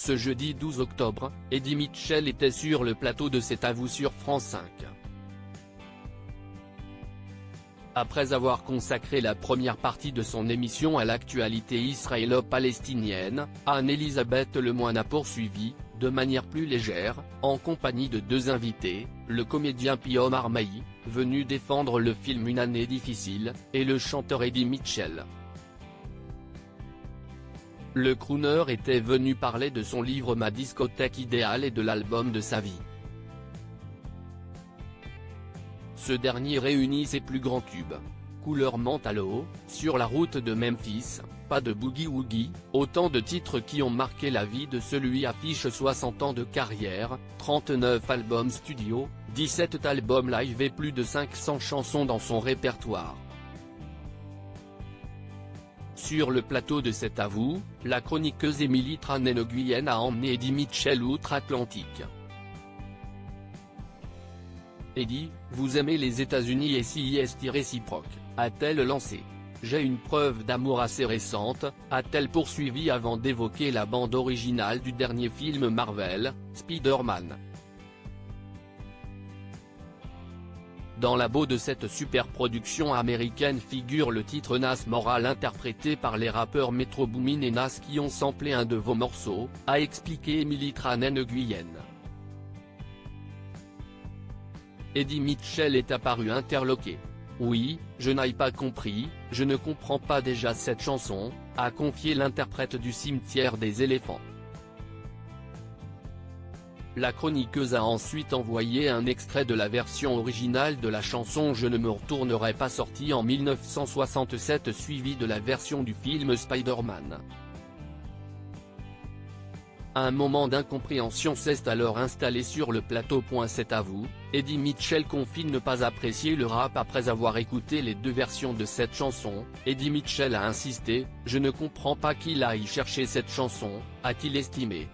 Ce jeudi 12 octobre, Eddie Mitchell était sur le plateau de C'est à vous sur France 5. Après avoir consacré la première partie de son émission à l'actualité israélo-palestinienne, Anne-Elisabeth Lemoine a poursuivi, de manière plus légère, en compagnie de deux invités, le comédien Pio Marmaille, venu défendre le film Une année difficile, et le chanteur Eddie Mitchell. Le crooner était venu parler de son livre Ma discothèque idéale et de l'album de sa vie. Ce dernier réunit ses plus grands tubes. Couleur Mentalo, Sur la route de Memphis, Pas de Boogie Woogie, autant de titres qui ont marqué la vie de celui affiche 60 ans de carrière, 39 albums studio, 17 albums live et plus de 500 chansons dans son répertoire. Sur le plateau de C'est à vous, la chroniqueuse Émilie Tranene-Nguyen a emmené Eddie Mitchell outre-Atlantique. Eddie, vous aimez les États-Unis et si est-il réciproque, a-t-elle lancé. J'ai une preuve d'amour assez récente, a-t-elle poursuivi avant d'évoquer la bande originale du dernier film Marvel, Spider-Man. Dans la BO de cette superproduction américaine figure le titre Nas Moral interprété par les rappeurs Metro Boomin et Nas qui ont samplé un de vos morceaux, a expliqué Émilie Tranene-Nguyen. Eddie Mitchell est apparu interloqué. Oui, je n'ai pas compris, je ne comprends pas déjà cette chanson, a confié l'interprète du Cimetière des éléphants. La chroniqueuse a ensuite envoyé un extrait de la version originale de la chanson Je ne me retournerai pas sortie en 1967 suivi de la version du film Spider-Man. Un moment d'incompréhension s'est alors installé sur le plateau. C'est à vous, Eddie Mitchell confie ne pas apprécier le rap après avoir écouté les deux versions de cette chanson. Eddie Mitchell a insisté, je ne comprends pas qu'il aille chercher cette chanson, a-t-il estimé.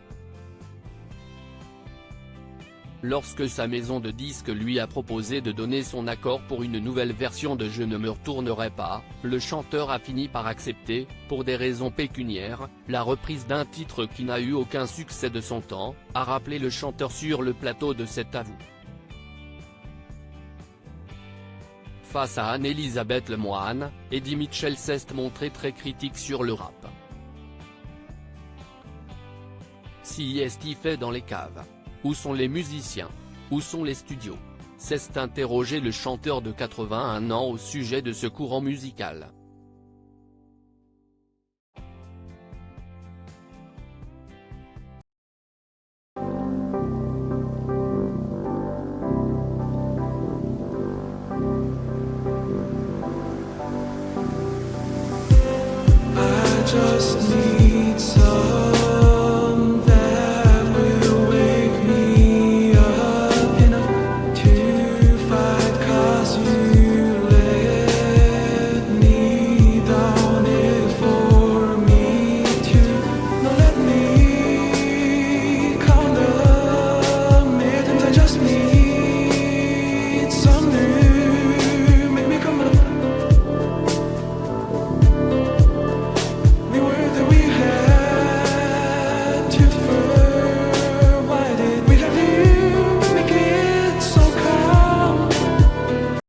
Lorsque sa maison de disques lui a proposé de donner son accord pour une nouvelle version de Je ne me retournerai pas, le chanteur a fini par accepter, pour des raisons pécuniaires, la reprise d'un titre qui n'a eu aucun succès de son temps, a rappelé le chanteur sur le plateau de C'est à vous. Face à Anne-Elisabeth Lemoine, Eddie Mitchell s'est montré très critique sur le rap. Si est-il fait dans les caves? Où sont les musiciens? Où sont les studios? S'est interrogé le chanteur de 81 ans au sujet de ce courant musical.